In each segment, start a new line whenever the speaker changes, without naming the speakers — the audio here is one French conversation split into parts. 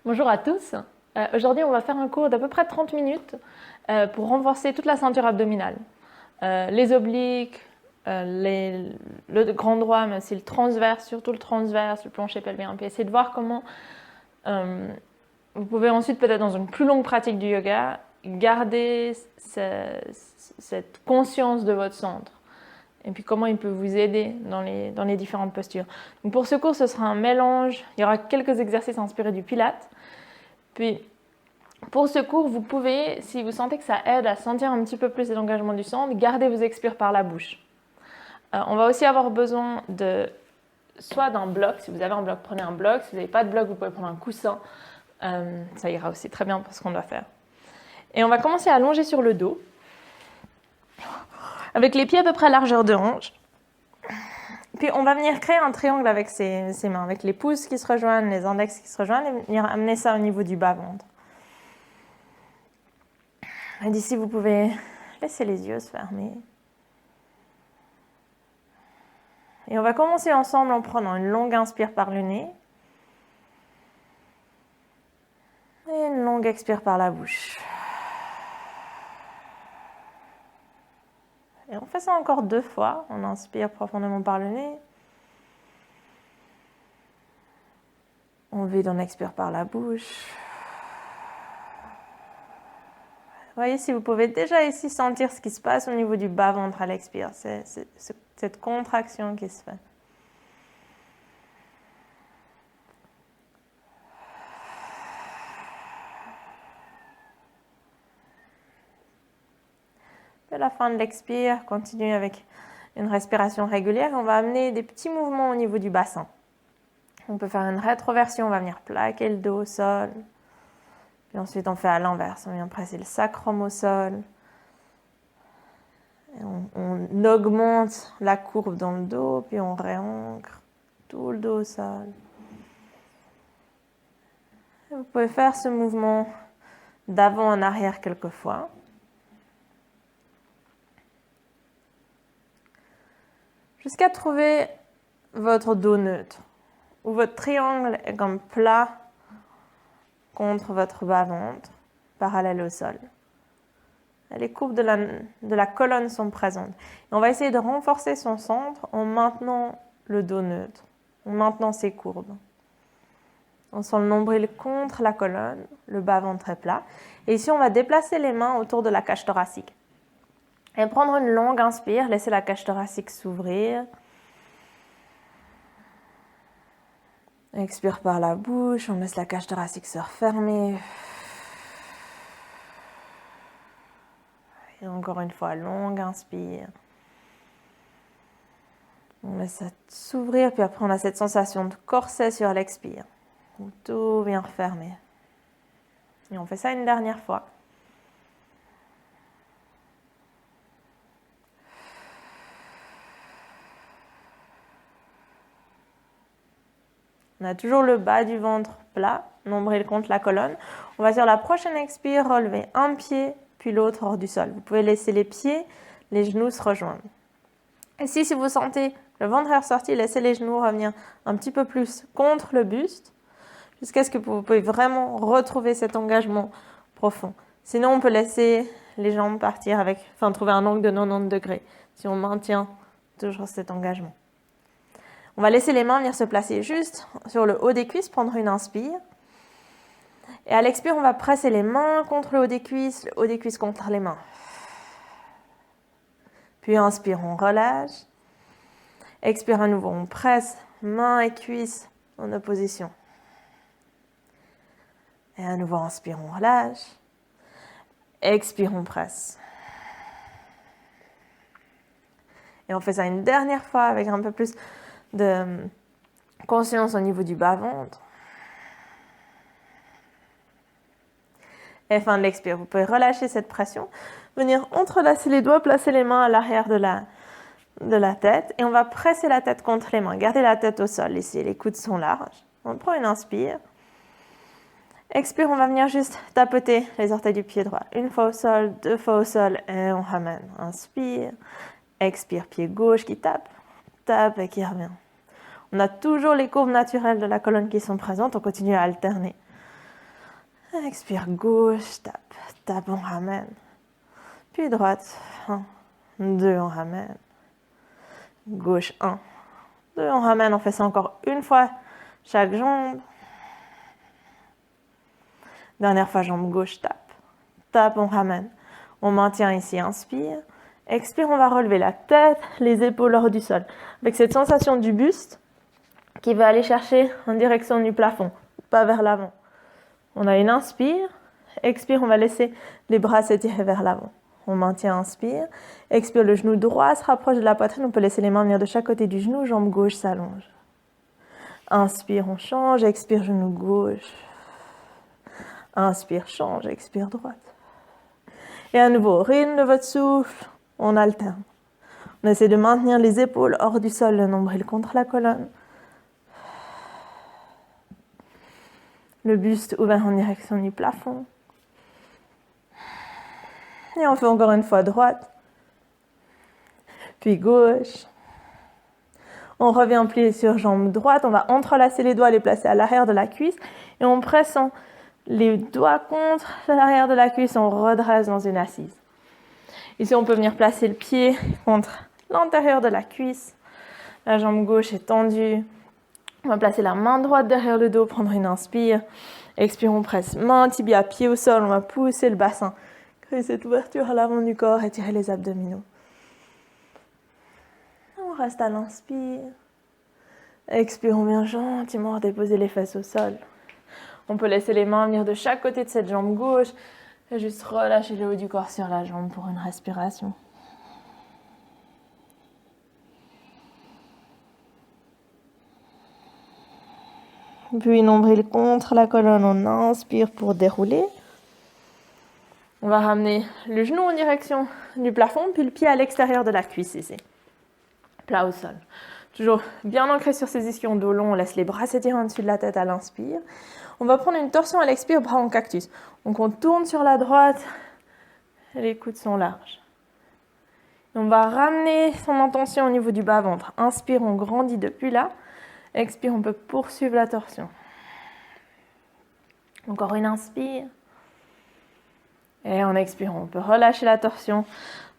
Bonjour à tous. Aujourd'hui, on va faire un cours d'à peu près 30 minutes pour renforcer toute la ceinture abdominale. Les obliques, le grand droit, mais aussi le transverse, surtout le transverse, le plancher pelvien. Puis essayer de voir comment vous pouvez ensuite, peut-être dans une plus longue pratique du yoga, garder cette conscience de votre centre. Et puis comment il peut vous aider dans les différentes postures. Donc pour ce cours, ce sera un mélange. Il y aura quelques exercices inspirés du Pilates. Puis, pour ce cours, vous pouvez, si vous sentez que ça aide à sentir un petit peu plus l'engagement du centre, garder vos expires par la bouche. On va aussi avoir besoin soit d'un bloc, si vous avez un bloc, prenez un bloc. Si vous n'avez pas de bloc, vous pouvez prendre un coussin. Ça ira aussi très bien pour ce qu'on doit faire. Et on va commencer à allonger sur le dos, avec les pieds à peu près à largeur de hanche. Puis on va venir créer un triangle avec ses mains, avec les pouces qui se rejoignent, les index qui se rejoignent, et venir amener ça au niveau du bas-ventre. Et d'ici, vous pouvez laisser les yeux se fermer. Et on va commencer ensemble en prenant une longue inspire par le nez. Et une longue expire par la bouche. Et on fait ça encore 2 fois. On inspire profondément par le nez. On vide, on expire par la bouche. Voyez si vous pouvez déjà ici sentir ce qui se passe au niveau du bas-ventre à l'expire. C'est cette contraction qui se fait. À la fin de l'expire, continuez avec une respiration régulière. On va amener des petits mouvements au niveau du bassin. On peut faire une rétroversion, on va venir plaquer le dos au sol. Puis ensuite, on fait à l'inverse. On vient presser le sacrum au sol. Et on augmente la courbe dans le dos, puis on réancre tout le dos au sol. Et vous pouvez faire ce mouvement d'avant en arrière quelques fois. Jusqu'à trouver votre dos neutre, où votre triangle est comme plat contre votre bas-ventre, parallèle au sol. Les courbes de la colonne sont présentes. Et on va essayer de renforcer son centre en maintenant le dos neutre, en maintenant ses courbes. On sent le nombril contre la colonne, le bas-ventre est plat. Et ici, on va déplacer les mains autour de la cage thoracique. Et prendre une longue inspire, laisser la cage thoracique s'ouvrir. Expire par la bouche, on laisse la cage thoracique se refermer. Et encore une fois, longue inspire. On laisse ça s'ouvrir, puis après on a cette sensation de corset sur l'expire. Où tout vient refermer. Et on fait ça une dernière fois. On a toujours le bas du ventre plat, nombril contre la colonne. On va sur la prochaine expire relever un pied puis l'autre hors du sol. Vous pouvez laisser les pieds, les genoux se rejoindre. Et si vous sentez le ventre est ressorti, laissez les genoux revenir un petit peu plus contre le buste jusqu'à ce que vous pouvez vraiment retrouver cet engagement profond. Sinon, on peut laisser les jambes partir trouver un angle de 90 degrés si on maintient toujours cet engagement. On va laisser les mains venir se placer juste sur le haut des cuisses, prendre une inspire. Et à l'expire, on va presser les mains contre le haut des cuisses contre les mains. Puis inspire, on relâche. Expire à nouveau, on presse mains et cuisses en opposition. Et à nouveau, inspire, on relâche. Expire, on presse. Et on fait ça une dernière fois avec un peu plus de conscience au niveau du bas-ventre. Et fin de l'expire, vous pouvez relâcher cette pression, venir entrelacer les doigts, placer les mains à l'arrière de la tête et on va presser la tête contre les mains. Gardez la tête au sol ici, les coudes sont larges. On prend une inspire. Expire, on va venir juste tapoter les orteils du pied droit. 1 fois au sol, 2 fois au sol et on ramène. Inspire, expire, pied gauche qui tape et qui revient. On a toujours les courbes naturelles de la colonne qui sont présentes, on continue à alterner. Expire, gauche, tape. Tape, on ramène. Puis droite, 1, 2, on ramène. Gauche, 1, 2, on ramène. On fait ça encore une fois, chaque jambe. Dernière fois, jambe gauche, tape. Tape, on ramène. On maintient ici, inspire. Expire, on va relever la tête, les épaules hors du sol. Avec cette sensation du buste qui va aller chercher en direction du plafond, pas vers l'avant. On a une inspire. Expire, on va laisser les bras s'étirer vers l'avant. On maintient, inspire. Expire, le genou droit se rapproche de la poitrine. On peut laisser les mains venir de chaque côté du genou. Jambe gauche s'allonge. Inspire, on change. Expire, genou gauche. Inspire, change. Expire, droite. Et à nouveau, au rythme de votre souffle, on alterne. On essaie de maintenir les épaules hors du sol, le nombril contre la colonne. Le buste ouvert en direction du plafond. Et on fait encore une fois droite. Puis gauche. On revient plier sur jambe droite. On va entrelacer les doigts, les placer à l'arrière de la cuisse. Et on presse les doigts contre l'arrière de la cuisse. On redresse dans une assise. Ici, on peut venir placer le pied contre l'intérieur de la cuisse. La jambe gauche est tendue. On va placer la main droite derrière le dos, prendre une inspire. Expire, on presse main, tibia, pied au sol. On va pousser le bassin. Créer cette ouverture à l'avant du corps, étirer les abdominaux. On reste à l'inspire. Expire, on vient gentiment déposer les fesses au sol. On peut laisser les mains venir de chaque côté de cette jambe gauche. Et juste relâcher le haut du corps sur la jambe pour une respiration. Puis nombril contre la colonne, on inspire pour dérouler. On va ramener le genou en direction du plafond, puis le pied à l'extérieur de la cuisse ici. Plat au sol. Toujours bien ancré sur ses ischions, dos long, on laisse les bras s'étirer en dessus de la tête à l'inspire. On va prendre une torsion à l'expire, bras en cactus. Donc on tourne sur la droite, les coudes sont larges. Et on va ramener son intention au niveau du bas-ventre. Inspire, on grandit depuis là. Expire, on peut poursuivre la torsion. Encore une inspire. Et en expirant, on peut relâcher la torsion,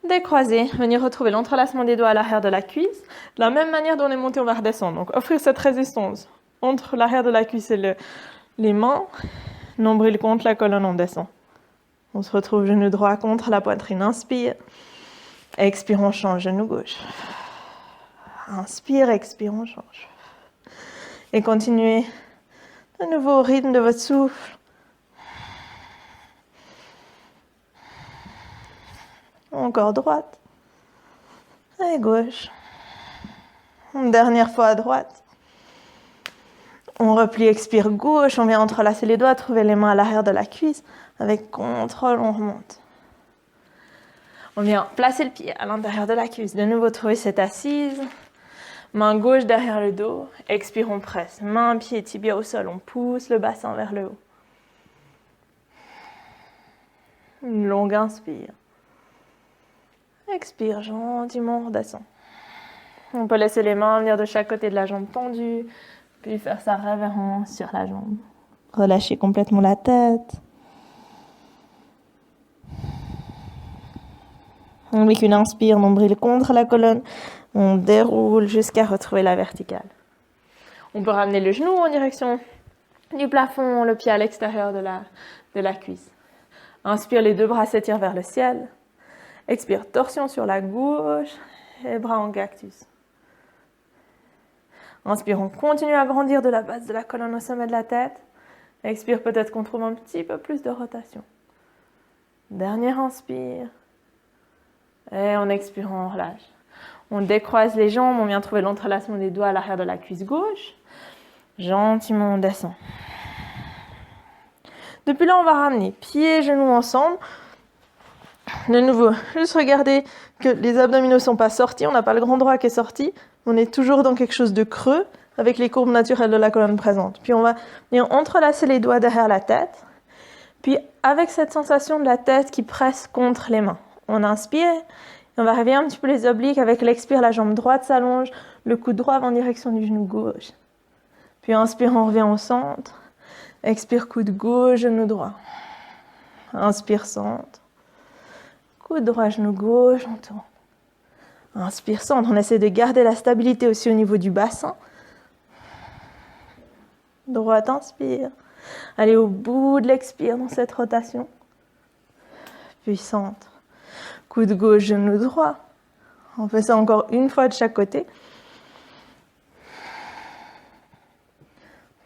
décroiser, venir retrouver l'entrelacement des doigts à l'arrière de la cuisse. De la même manière dont on est monté, on va redescendre. Donc offrir cette résistance entre l'arrière de la cuisse et les mains. Nombril contre la colonne, on descend. On se retrouve genou droit contre la poitrine. Inspire. Expire, on change, genou gauche. Inspire, expire, on change. Et continuez de nouveau au rythme de votre souffle. Encore droite. Et gauche. Une dernière fois à droite. On replie, expire gauche. On vient entrelacer les doigts, trouver les mains à l'arrière de la cuisse. Avec contrôle, on remonte. On vient placer le pied à l'intérieur de la cuisse. De nouveau, trouver cette assise. Main gauche derrière le dos. Expire, on presse. Main, pied, tibia au sol. On pousse le bassin vers le haut. Une longue inspire. Expire, gentiment, on redescend. On peut laisser les mains venir de chaque côté de la jambe tendue, puis faire sa révérence sur la jambe. Relâchez complètement la tête. Avec une inspire, nombril contre la colonne, on déroule jusqu'à retrouver la verticale. On peut ramener le genou en direction du plafond, le pied à l'extérieur de la cuisse. Inspire, les deux bras s'étirent vers le ciel. Expire, torsion sur la gauche et bras en cactus. Inspire, on continue à grandir de la base de la colonne au sommet de la tête. Expire, peut-être qu'on trouve un petit peu plus de rotation. Dernière inspire. Et en expirant, on relâche. On décroise les jambes, on vient trouver l'entrelacement des doigts à l'arrière de la cuisse gauche. Gentiment, on descend. Depuis là, on va ramener pieds et genoux ensemble. De nouveau, juste regarder que les abdominaux ne sont pas sortis, on n'a pas le grand droit qui est sorti, on est toujours dans quelque chose de creux avec les courbes naturelles de la colonne présente. Puis on va venir entrelacer les doigts derrière la tête, puis avec cette sensation de la tête qui presse contre les mains. On inspire, et on va réveiller un petit peu les obliques, avec l'expire, la jambe droite s'allonge, le coude droit va en direction du genou gauche. Puis inspire, on revient au centre, Expire, coude gauche, genou droit. Inspire, centre. Coude droit, genou gauche, on tourne. Inspire, centre. On essaie de garder la stabilité aussi au niveau du bassin. Droite, inspire. Allez au bout de l'expire dans cette rotation. Puis centre. Coude gauche, genou droit. On fait ça encore une fois de chaque côté.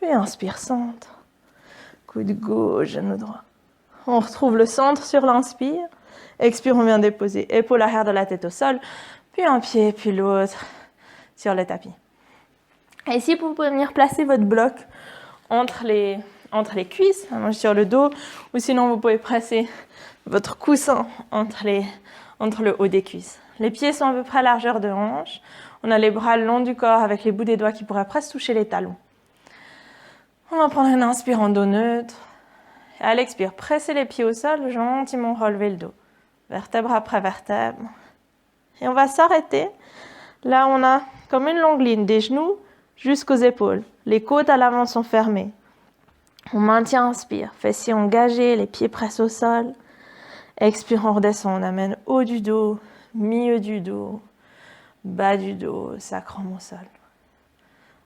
Puis inspire, centre. Coude gauche, genou droit. On retrouve le centre sur l'inspire. Expire, on vient déposer épaule arrière de la tête au sol. Puis un pied, puis l'autre sur le tapis. Et ici, vous pouvez venir placer votre bloc entre les cuisses, allongé sur le dos, ou sinon vous pouvez presser votre coussin entre le haut des cuisses. Les pieds sont à peu près à largeur de hanche. On a les bras le long du corps avec les bouts des doigts qui pourraient presque toucher les talons. On va prendre une inspire en dos neutre. Et à l'expire, pressez les pieds au sol, gentiment relever le dos. Vertèbre après vertèbre. Et on va s'arrêter. Là, on a comme une longue ligne des genoux jusqu'aux épaules. Les côtes à l'avant sont fermées. On maintient, inspire. Fessiers engagés, les pieds pressent au sol. Expire, on redescend. On amène haut du dos, milieu du dos, bas du dos, sacrum au sol.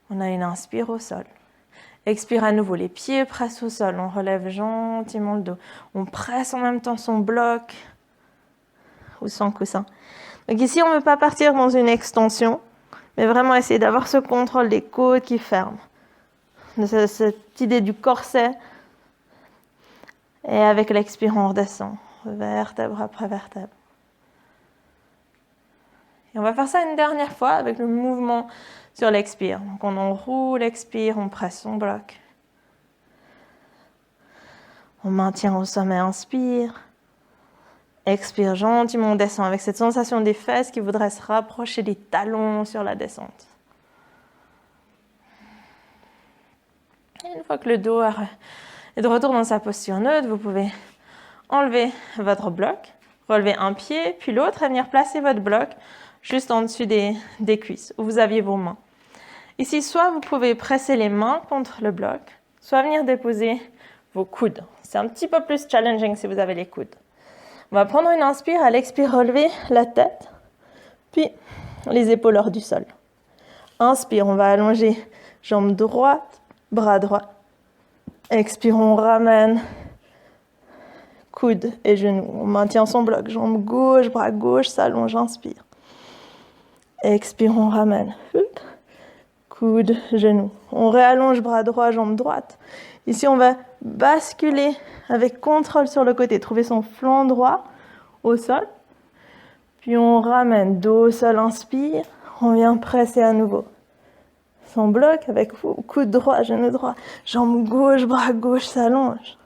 On a une inspire au sol. Expire à nouveau, les pieds pressent au sol. On relève gentiment le dos. On presse en même temps son bloc ou son coussin. Donc ici, on ne veut pas partir dans une extension, mais vraiment essayer d'avoir ce contrôle des côtes qui ferment. Cette idée du corset. Et avec l'expire, on redescend. Vertèbre après vertèbre. Et on va faire ça une dernière fois avec le mouvement sur l'expire. Donc on enroule l'expire, on presse son bloc. On maintient au sommet, inspire. Expire gentiment, on descend avec cette sensation des fesses qui voudrait se rapprocher des talons sur la descente. Et une fois que le dos est de retour dans sa posture neutre, vous pouvez enlever votre bloc, relever un pied, puis l'autre et venir placer votre bloc juste en dessus des cuisses, où vous aviez vos mains. Ici, soit vous pouvez presser les mains contre le bloc, soit venir déposer vos coudes. C'est un petit peu plus challenging si vous avez les coudes. On va prendre une inspire, à l'expire, relever la tête, puis les épaules hors du sol. Inspire, on va allonger jambe droite, bras droit. Expire, on ramène coude et genoux. On maintient son bloc, jambe gauche, bras gauche, s'allonge, inspire. Expire, on ramène. Coude, genou. On réallonge bras droit, jambe droite. Ici, on va basculer avec contrôle sur le côté. Trouver son flanc droit au sol. Puis on ramène dos au sol, inspire. On vient presser à nouveau. Son bloc avec coude droit, genou droit. Jambe gauche, bras gauche, s'allonge.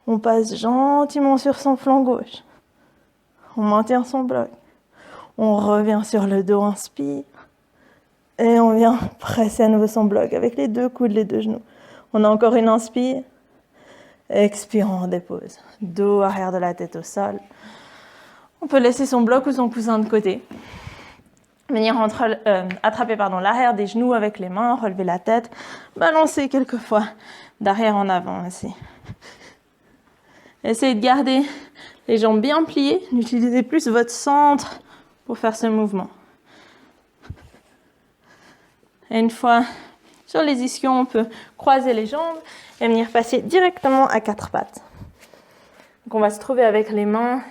On passe gentiment sur son flanc gauche. On maintient son bloc. On revient sur le dos, inspire. Et on vient presser à nouveau son bloc avec les deux coudes, les deux genoux. On a encore une inspire. Expire, on redépose. Dos arrière de la tête au sol. On peut laisser son bloc ou son coussin de côté. Venir attraper l'arrière des genoux avec les mains, relever la tête, balancer quelques fois d'arrière en avant aussi. Essayez de garder les jambes bien pliées. N'utilisez plus votre centre pour faire ce mouvement. Et une fois sur les ischions, on peut croiser les jambes et venir passer directement à quatre pattes. Donc on va se trouver avec les mains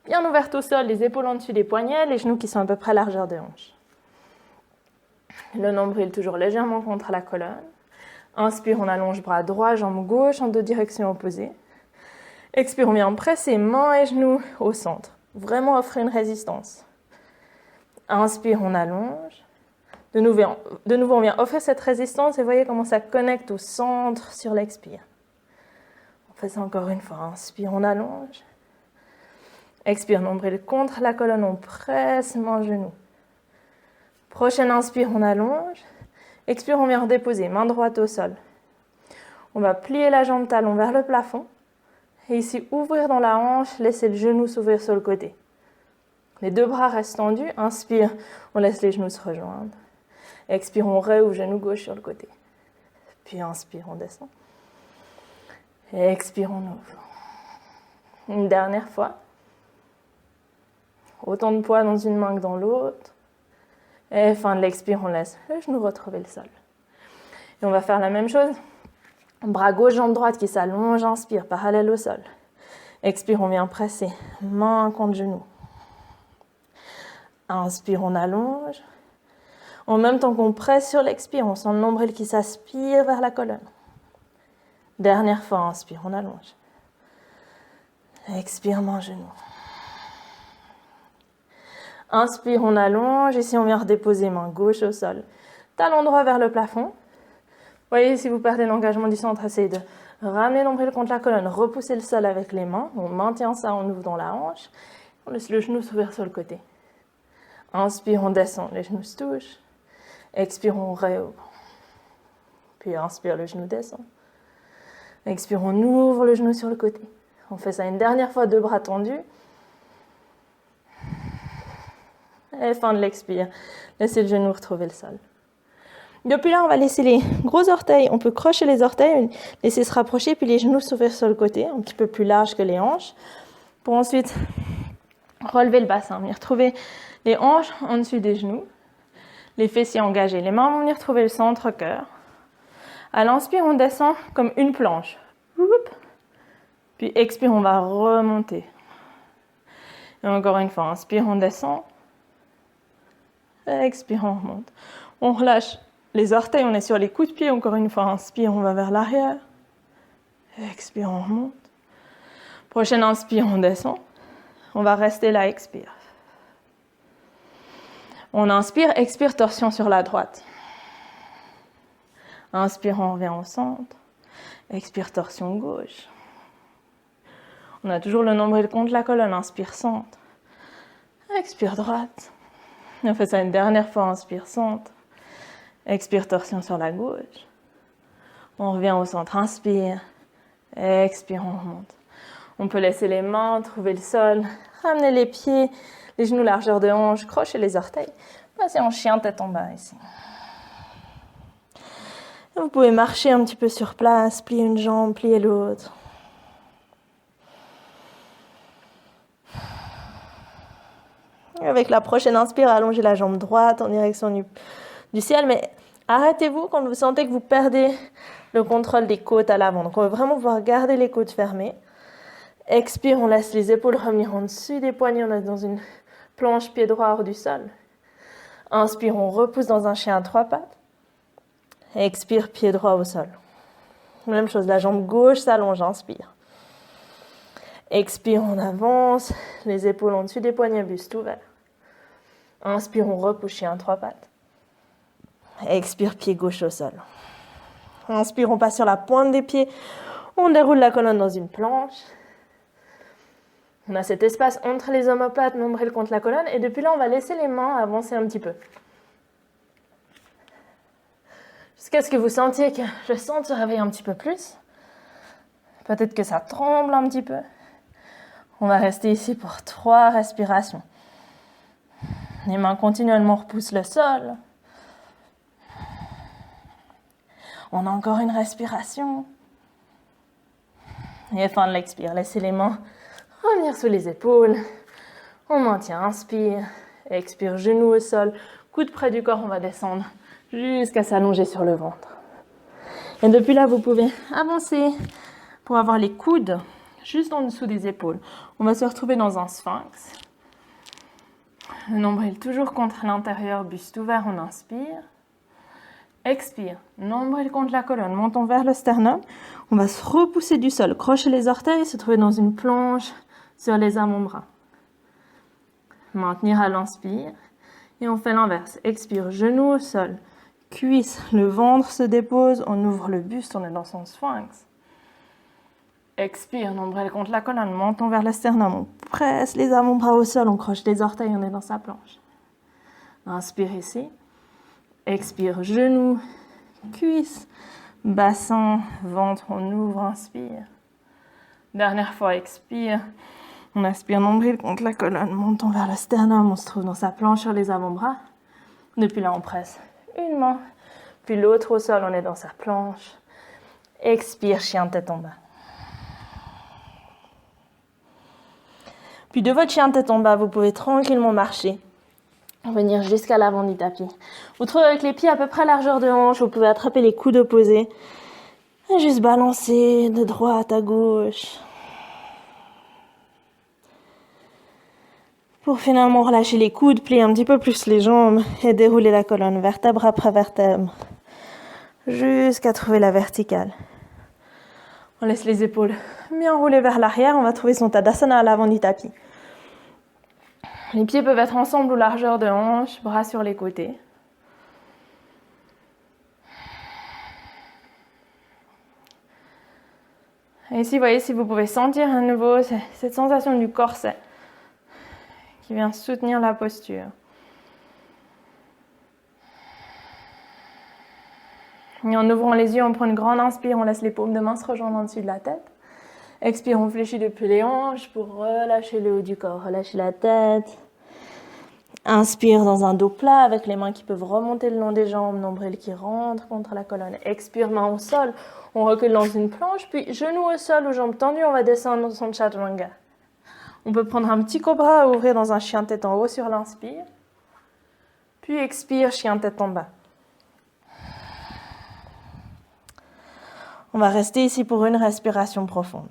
bien ouvertes au sol, les épaules en dessus des poignets, les genoux qui sont à peu près à largeur de hanche. Le nombril toujours légèrement contre la colonne. Inspire, on allonge bras droit, jambe gauche en deux directions opposées. Expire, on vient presser mains et genoux au centre. Vraiment offrir une résistance. Inspire, on allonge. De nouveau, on vient offrir cette résistance et voyez comment ça connecte au centre sur l'expire. On fait ça encore une fois. Inspire, on allonge. Expire, nombril contre la colonne, on presse main, genou. Prochaine inspire, on allonge. Expire, on vient redéposer, main droite au sol. On va plier la jambe talon vers le plafond. Et ici, ouvrir dans la hanche, laisser le genou s'ouvrir sur le côté. Les deux bras restent tendus. Inspire, on laisse les genoux se rejoindre. Expire, on réouvre genou gauche sur le côté. Puis inspire, on descend. Expire, on ouvre. Une dernière fois. Autant de poids dans une main que dans l'autre. Et fin de l'expire, on laisse le genou retrouver le sol. Et on va faire la même chose. Bras gauche, jambe droite qui s'allonge, inspire, parallèle au sol. Expire, on vient presser, main contre genou. Inspire, on allonge. En même temps qu'on presse sur l'expire, on sent le nombril qui s'aspire vers la colonne. Dernière fois, inspire, on allonge. Expire, main, genou. Inspire, on allonge. Ici, on vient redéposer main gauche au sol. Talon droit vers le plafond. Vous voyez, si vous perdez l'engagement du centre, essayez de ramener le nombril contre la colonne, repousser le sol avec les mains. On maintient ça, on ouvre dans la hanche. On laisse le genou s'ouvrir sur le côté. Inspire, on descend, les genoux se touchent. Expire, on réouvre. Puis inspire, le genou descend. Expire, on ouvre le genou sur le côté. On fait ça une dernière fois, deux bras tendus. Et fin de l'expire. Laissez le genou retrouver le sol. Depuis là, on va laisser les gros orteils. On peut crocher les orteils, laisser se rapprocher, puis les genoux s'ouvrir sur le côté, un petit peu plus large que les hanches. Pour ensuite relever le bassin. Venir trouver les hanches en dessus des genoux. Les fessiers engagés. Les mains vont venir trouver le centre-cœur. À l'inspire, on descend comme une planche. Puis expire, on va remonter. Et encore une fois, inspire, on descend. Expire, on remonte. On relâche les orteils, on est sur les coups de pied. Encore une fois, inspire, on va vers l'arrière. Expire, on remonte. Prochaine inspire, on descend. On va rester là, expire. On inspire, expire, torsion sur la droite. Inspire, on revient au centre. Expire, torsion gauche. On a toujours le nombril contre la colonne. Inspire, centre. Expire, droite. On fait ça une dernière fois. Inspire, centre. Expire, torsion sur la gauche. On revient au centre. Inspire. Expire, on remonte. On peut laisser les mains, trouver le sol, ramener les pieds, les genoux largeur de hanche, crocher les orteils. Passer en chien, tête en bas ici. Vous pouvez marcher un petit peu sur place, plier une jambe, plier l'autre. Avec la prochaine inspire, allongez la jambe droite en direction du ciel, mais arrêtez-vous quand vous sentez que vous perdez le contrôle des côtes à l'avant. Donc on va vraiment pouvoir garder les côtes fermées. Expire, on laisse les épaules revenir en dessus des poignets, on est dans une planche pied droit hors du sol. Inspire, on repousse dans un chien à trois pattes. Expire, pied droit au sol. Même chose, la jambe gauche s'allonge, inspire. Expire, on avance, les épaules en dessus des poignets, buste ouvert. Inspire, on repousse, chien à trois pattes. Expire, pied gauche au sol. Inspire, on passe sur la pointe des pieds, on déroule la colonne dans une planche. On a cet espace entre les omoplates, nombril contre la colonne, et depuis là, on va laisser les mains avancer un petit peu. Jusqu'à ce que vous sentiez que le centre se réveille un petit peu plus. Peut-être que ça tremble un petit peu. On va rester ici pour 3 respirations. Les mains continuellement repoussent le sol. On a encore une respiration. Et fin de l'expire, laissez les mains revenir sous les épaules. On maintient, inspire, expire, genou au sol, coude près du corps, on va descendre jusqu'à s'allonger sur le ventre. Et depuis là, vous pouvez avancer pour avoir les coudes juste en dessous des épaules. On va se retrouver dans un sphinx. Le nombril toujours contre l'intérieur, buste ouvert, on inspire. Expire, nombril contre la colonne, montons vers le sternum. On va se repousser du sol, crocher les orteils, se trouver dans une planche sur les avant-bras. Maintenir à l'inspire. Et on fait l'inverse. Expire, genou au sol, cuisse, le ventre se dépose, on ouvre le buste, on est dans son sphinx. Expire, nombril contre la colonne, montons vers le sternum, on presse les avant-bras au sol, on croche les orteils, on est dans sa planche. Inspire ici. Expire, genou, cuisse, bassin, ventre, on ouvre, inspire. Dernière fois, expire. On aspire nombril contre la colonne, montons vers le sternum, on se trouve dans sa planche sur les avant-bras. Depuis là, on presse une main, puis l'autre au sol, on est dans sa planche. Expire, chien tête en bas.
Puis de votre chien tête en bas, vous pouvez tranquillement marcher. Venir jusqu'à l'avant du tapis. Vous trouvez avec les pieds à peu près largeur de hanche, vous pouvez attraper les coudes opposés. Et juste balancer de droite à gauche. Pour finalement relâcher les coudes, plier un petit peu plus les jambes et dérouler la colonne vertèbre après vertèbre. Jusqu'à trouver la verticale. On laisse les épaules bien roulées vers l'arrière. On va trouver son Tadasana à l'avant du tapis. Les pieds peuvent être ensemble ou largeur de hanche, bras sur les côtés. Et ici, voyez si vous pouvez sentir à nouveau cette sensation du corset qui vient soutenir la posture. Et en ouvrant les yeux, on prend une grande inspire, on laisse les paumes de main se rejoindre en dessus de la tête. Expire, on fléchit depuis les hanches pour relâcher le haut du corps, relâcher la tête. Inspire dans un dos plat avec les mains qui peuvent remonter le long des jambes, nombril qui rentre contre la colonne. Expire, main au sol, on recule dans une planche, puis genoux au sol ou jambes tendues, on va descendre dans son chaturanga. On peut prendre un petit cobra, ouvrir dans un chien tête en haut sur l'inspire. Puis expire, chien tête en bas. On va rester ici pour une respiration profonde.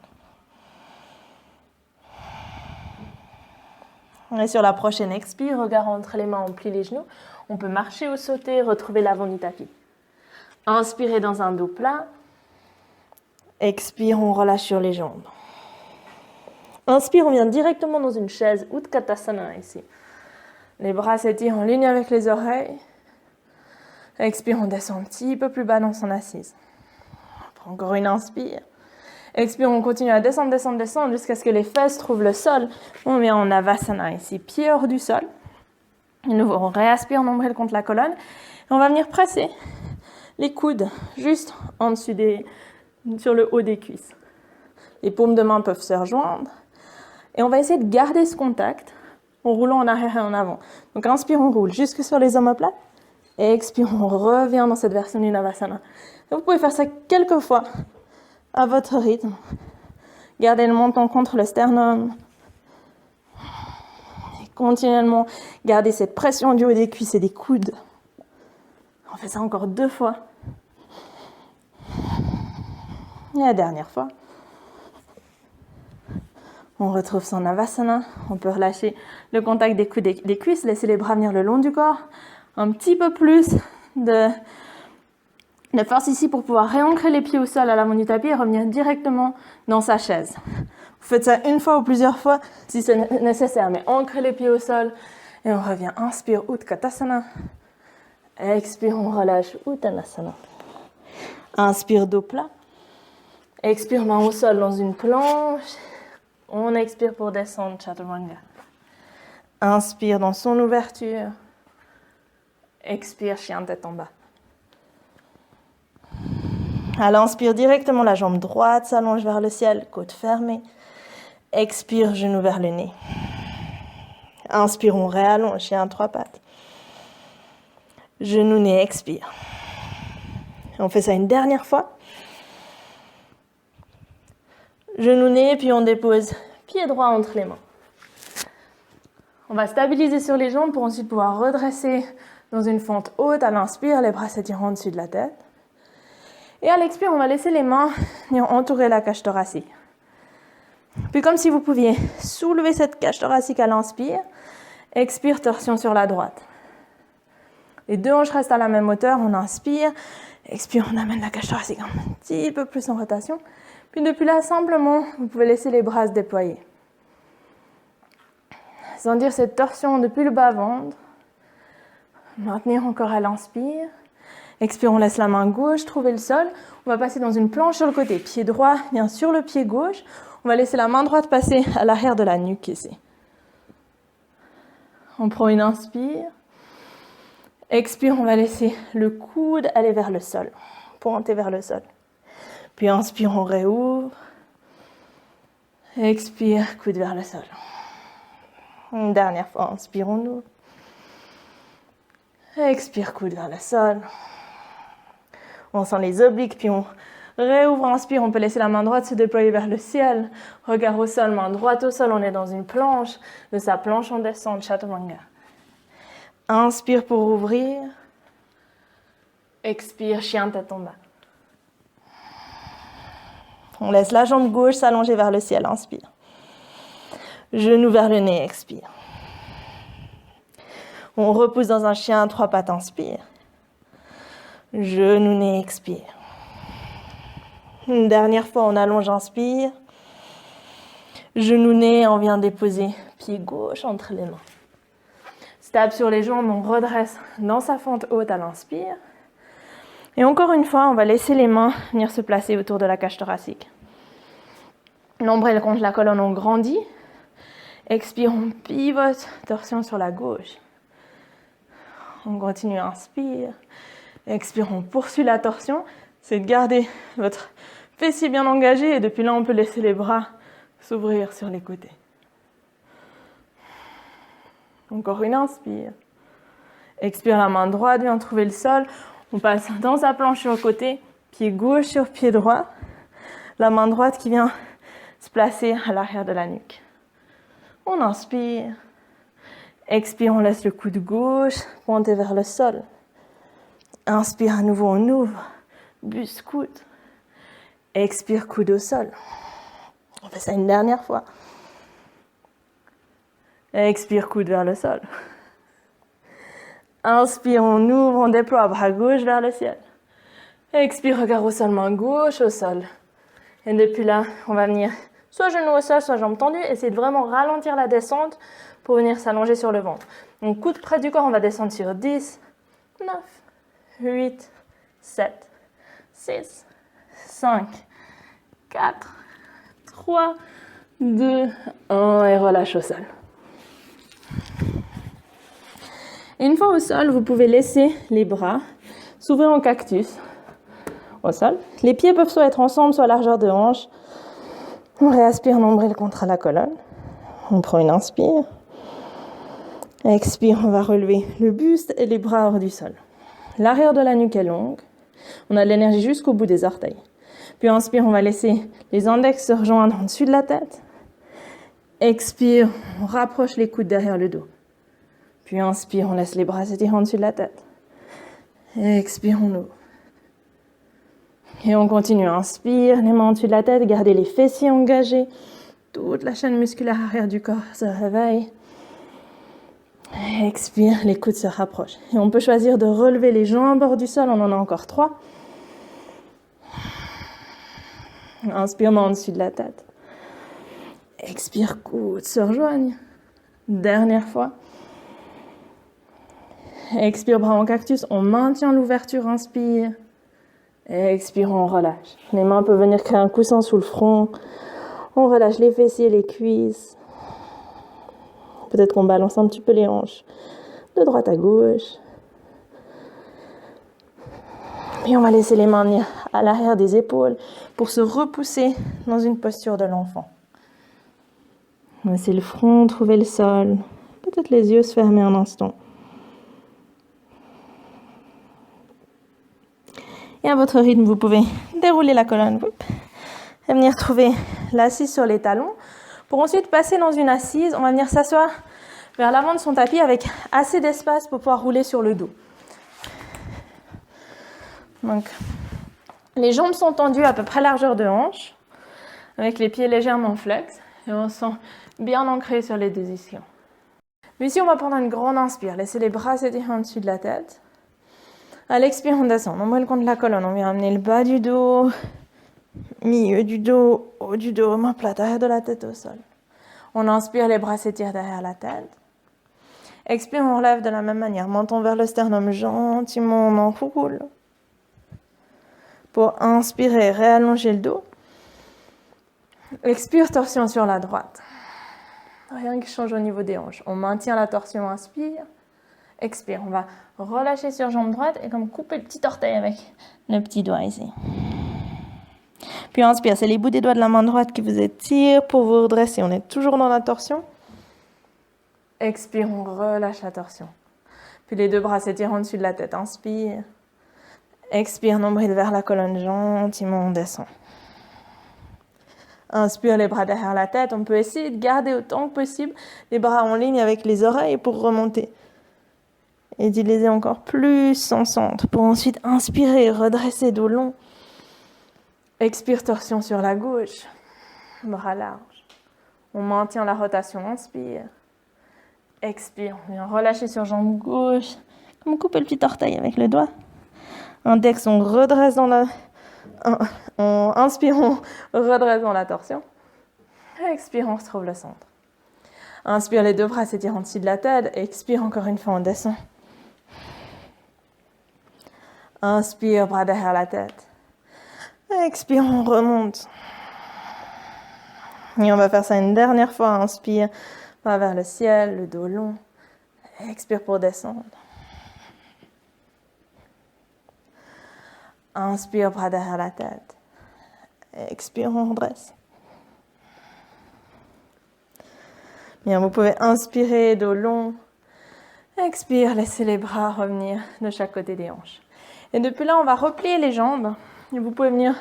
Et sur la prochaine expire, regard entre les mains, on plie les genoux. On peut marcher ou sauter, retrouver l'avant du tapis. Inspirez dans un dos plat. Expire, on relâche sur les jambes. Inspire, on vient directement dans une chaise Utkatasana ici. Les bras s'étirent en ligne avec les oreilles. Expire, on descend un petit peu plus bas dans son assise. On prend encore une inspire. Expire, on continue à descendre, descendre, descendre jusqu'à ce que les fesses trouvent le sol. On vient en Avasana ici, pied hors du sol. De nouveau, on réaspire, nombril contre la colonne. Et on va venir presser les coudes juste en dessus sur le haut des cuisses. Les paumes de main peuvent se rejoindre. Et on va essayer de garder ce contact en roulant en arrière et en avant. Donc inspire, on roule jusque sur les omoplates. Et expire, on revient dans cette version du Navasana. Et vous pouvez faire ça quelques fois à votre rythme. Gardez le menton contre le sternum. Et continuellement, gardez cette pression du haut des cuisses et des coudes. On fait ça encore 2 fois. Et la dernière fois. On retrouve son Navasana. On peut relâcher le contact des coudes et des cuisses, laisser les bras venir le long du corps. Un petit peu plus de force ici pour pouvoir réancrer les pieds au sol à l'avant du tapis et revenir directement dans sa chaise. Vous faites ça une fois ou plusieurs fois si c'est nécessaire, mais ancrez les pieds au sol et on revient. Inspire, Utkatasana. Expire, on relâche, Uttanasana. Inspire, dos plat. Expire, main au sol dans une planche. On expire pour descendre, Chaturanga. Inspire dans son ouverture. Expire, chien tête en bas. À l'inspire, directement la jambe droite s'allonge vers le ciel, côte fermée. Expire, genou vers le nez. Inspire, on réallonge, chien 3 pattes. Genou, nez, expire. On fait ça une dernière fois. Genou, nez, puis on dépose pied droit entre les mains. On va stabiliser sur les jambes pour ensuite pouvoir redresser dans une fente haute. À l'inspire, les bras s'étirent en dessus de la tête. Et à l'expire, on va laisser les mains venir entourer la cage thoracique. Puis comme si vous pouviez soulever cette cage thoracique à l'inspire. Expire, torsion sur la droite. Les 2 hanches restent à la même hauteur. On inspire. Expire, on amène la cage thoracique un petit peu plus en rotation. Puis depuis là, simplement, vous pouvez laisser les bras se déployer. Sentir cette torsion depuis le bas-ventre. Maintenir encore à l'inspire. Expire, on laisse la main gauche trouver le sol. On va passer dans une planche sur le côté. Pied droit vient sur le pied gauche. On va laisser la main droite passer à l'arrière de la nuque ici. On prend une inspire. Expire, on va laisser le coude aller vers le sol. Pointer vers le sol. Puis inspire, on réouvre. Expire, coude vers le sol. Une dernière fois, inspire, on ouvre. Expire, coude vers le sol. On sent les obliques, puis on Réouvre, inspire, on peut laisser la main droite se déployer vers le ciel. Regard au sol, main droite au sol, on est dans une planche. De sa planche, on descend, Chaturanga. Inspire pour ouvrir. Expire, chien tête en bas. On laisse la jambe gauche s'allonger vers le ciel, inspire. Genou vers le nez, expire. On repousse dans un chien à 3 pattes, inspire. Genou, nez, expire. Une dernière fois, on allonge, inspire. Genou, nez, on vient déposer pied gauche entre les mains. Tape sur les jambes, on redresse dans sa fente haute à l'inspire. Et encore une fois, on va laisser les mains venir se placer autour de la cage thoracique. Nombril contre la colonne, on grandit. Expire, on pivote, torsion sur la gauche. On continue, inspire. Expire, on poursuit la torsion. C'est de garder votre fessier bien engagé et depuis là, on peut laisser les bras s'ouvrir sur les côtés. Encore une inspire. Expire, la main droite vient trouver le sol. On passe dans sa planche sur le côté, pied gauche sur pied droit. La main droite qui vient se placer à l'arrière de la nuque. On inspire. Expire, on laisse le coude gauche pointer vers le sol. Inspire, à nouveau, on ouvre. Buste, coude. Expire, coude au sol. On fait ça une dernière fois. Expire, coude vers le sol. Inspire, on ouvre, on déploie, bras gauche vers le ciel. Expire, regard au sol, main gauche au sol. Et depuis là, on va venir soit genou au sol, soit jambes tendues. Essayez de vraiment ralentir la descente pour venir s'allonger sur le ventre. Donc, coude près du corps, on va descendre sur 10, 9, 8, 7, 6, 5, 4, 3, 2, 1 et relâche au sol. Et une fois au sol, vous pouvez laisser les bras s'ouvrir en cactus au sol. Les pieds peuvent soit être ensemble, soit à largeur de hanche. On réaspire, nombril contre la colonne. On prend une inspire. Expire, on va relever le buste et les bras hors du sol. L'arrière de la nuque est longue. On a de l'énergie jusqu'au bout des orteils. Puis inspire, on va laisser les index se rejoindre en dessus de la tête. Expire, on rapproche les coudes derrière le dos. Puis inspire, on laisse les bras s'étirer en dessus de la tête. Expire, on ouvre. Et on continue, inspire, les mains en dessus de la tête, gardez les fessiers engagés. Toute la chaîne musculaire arrière du corps se réveille. Expire, les coudes se rapprochent. Et on peut choisir de relever les jambes hors du sol, on en a encore 3. Inspire, main en dessus de la tête. Expire, coudes se rejoignent. Dernière fois. Expire, bras en cactus, on maintient l'ouverture, inspire. Expire, on relâche. Les mains peuvent venir créer un coussin sous le front. On relâche les fessiers, les cuisses. Peut-être qu'on balance un petit peu les hanches de droite à gauche. Puis on va laisser les mains venir à l'arrière des épaules pour se repousser dans une posture de l'enfant. Laissez le front trouver le sol. Peut-être les yeux se fermer un instant. Et à votre rythme, vous pouvez dérouler la colonne et venir trouver l'assise sur les talons. Pour ensuite passer dans une assise, on va venir s'asseoir vers l'avant de son tapis avec assez d'espace pour pouvoir rouler sur le dos. Donc, les jambes sont tendues à peu près largeur de hanche, avec les pieds légèrement flex, et on se sent bien ancré sur les deux ischions. Puis ici, on va prendre une grande inspire, laisser les bras s'étirer en dessus de la tête. À l'expire, on descend, on nombril contre la colonne, on vient amener le bas du dos, milieu du dos, haut du dos, main plate, arrière de la tête au sol. On inspire, les bras s'étirent derrière la tête. Expire, on relève de la même manière, menton vers le sternum, gentiment on enroule. Pour inspirer, réallonger le dos. Expire, torsion sur la droite. Rien qui change au niveau des hanches. On maintient la torsion, inspire. Expire, on va relâcher sur jambe droite et comme couper le petit orteil avec le petit doigt ici. Puis inspire, c'est les bouts des doigts de la main droite qui vous étirent pour vous redresser. On est toujours dans la torsion. Expire, on relâche la torsion. Puis les deux bras s'étirent en dessus de la tête. Inspire. Expire, nombril vers la colonne, gentiment on descend. Inspire, les bras derrière la tête. On peut essayer de garder autant que possible les bras en ligne avec les oreilles pour remonter. Et d'utiliser encore plus son centre pour ensuite inspirer, redresser dos long. Expire, torsion sur la gauche. Bras larges. On maintient la rotation, inspire. Expire, on vient relâcher sur jambe gauche. Comme couper le petit orteil avec le doigt. Index, on redresse dans la... On inspire, on redresse dans la torsion. Expire, on retrouve le centre. Inspire, les deux bras s'étirent en dessous de la tête. Expire, encore une fois, on descend. Inspire, bras derrière la tête. Expire, on remonte. Et on va faire ça une dernière fois. Inspire, bras vers le ciel, le dos long. Expire pour descendre. Inspire, bras derrière la tête. Expire, on redresse. Bien, vous pouvez inspirer, dos long. Expire, laissez les bras revenir de chaque côté des hanches. Et depuis là, on va replier les jambes. Et vous pouvez venir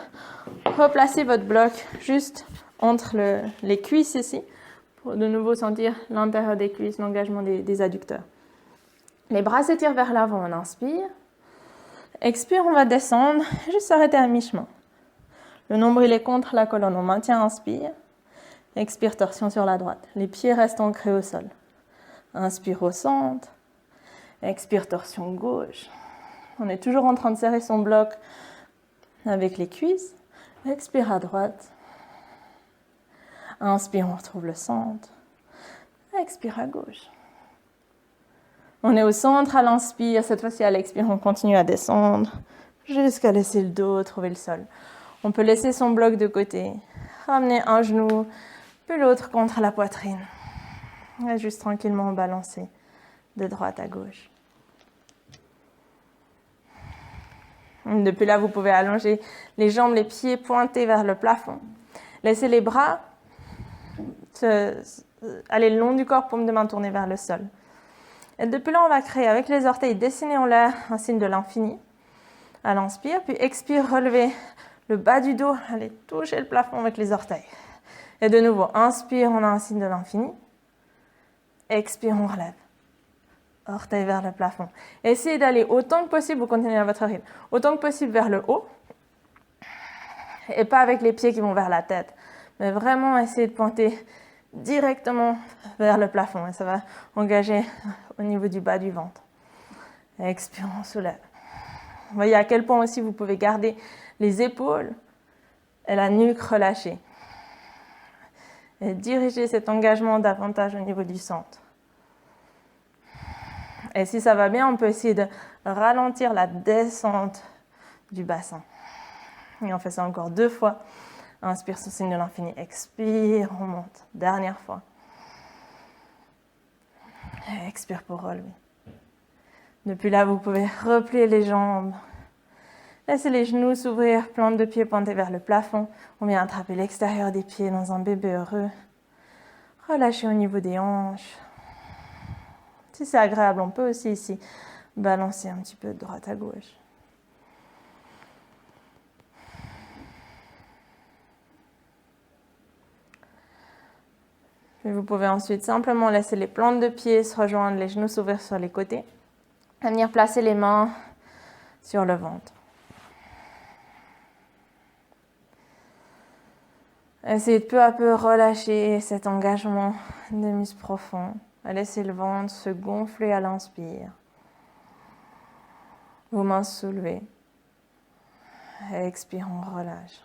replacer votre bloc juste entre les cuisses ici, pour de nouveau sentir l'intérieur des cuisses, l'engagement des adducteurs. Les bras s'étirent vers l'avant, on inspire. Expire, on va descendre, juste s'arrêter à mi-chemin. Le nombril est contre la colonne, on maintient, inspire. Expire, torsion sur la droite. Les pieds restent ancrés au sol. Inspire au centre. Expire, torsion gauche. On est toujours en train de serrer son bloc avec les cuisses. Expire à droite. Inspire, on retrouve le centre. Expire à gauche. On est au centre à l'inspire. Cette fois-ci, à l'expire, on continue à descendre jusqu'à laisser le dos trouver le sol. On peut laisser son bloc de côté. Ramener un genou, puis l'autre contre la poitrine. Et juste tranquillement balancer de droite à gauche. Depuis là, vous pouvez allonger les jambes, les pieds pointés vers le plafond. Laissez les bras aller le long du corps, paume de main tournée vers le sol. Et depuis là, on va créer avec les orteils dessinés en l'air un signe de l'infini. À l'inspire, puis expire, relevez le bas du dos, allez toucher le plafond avec les orteils. Et de nouveau, inspire, on a un signe de l'infini. Expire, on relève. Orteils vers le plafond. Essayez d'aller autant que possible, vous continuez à votre rythme, autant que possible vers le haut. Et pas avec les pieds qui vont vers la tête. Mais vraiment essayez de pointer directement vers le plafond. Et ça va engager au niveau du bas du ventre. Expire, on soulève. Vous voyez à quel point aussi vous pouvez garder les épaules et la nuque relâchée. Et diriger cet engagement davantage au niveau du centre. Et si ça va bien, on peut essayer de ralentir la descente du bassin. Et on fait ça encore 2 fois. Inspire sous signe de l'infini. Expire, on monte. Dernière fois. Et expire pour relever. Depuis là, vous pouvez replier les jambes. Laissez les genoux s'ouvrir, plante de pied pointée vers le plafond. On vient attraper l'extérieur des pieds dans un bébé heureux. Relâchez au niveau des hanches. Si c'est agréable, on peut aussi ici balancer un petit peu de droite à gauche. Puis vous pouvez ensuite simplement laisser les plantes de pied se rejoindre, les genoux s'ouvrir sur les côtés. Et venir placer les mains sur le ventre. Essayez de peu à peu relâcher cet engagement des muscles profonds. Laissez le ventre se gonfler à l'inspire. Vos mains soulevées. Expire, on relâche.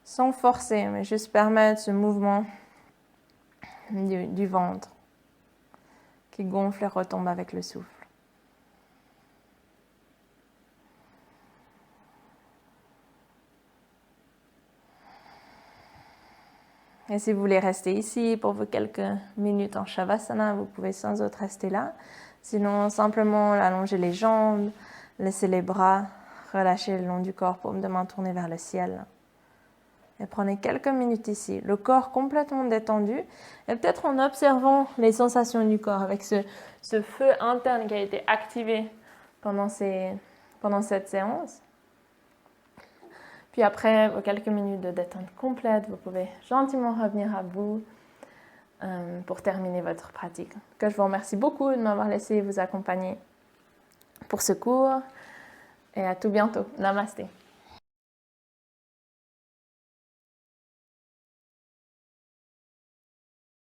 Sans forcer, mais juste permettre ce mouvement du ventre qui gonfle et retombe avec le souffle. Et si vous voulez rester ici pour vos quelques minutes en Shavasana, vous pouvez sans autre rester là. Sinon, simplement allonger les jambes, laisser les bras relâcher le long du corps, paume de main tournée vers le ciel. Et prenez quelques minutes ici, le corps complètement détendu, et peut-être en observant les sensations du corps avec ce feu interne qui a été activé pendant cette séance. Puis après vos quelques minutes de détente complète, vous pouvez gentiment revenir à vous pour terminer votre pratique. Que je vous remercie beaucoup de m'avoir laissé vous accompagner pour ce cours et à tout bientôt. Namasté.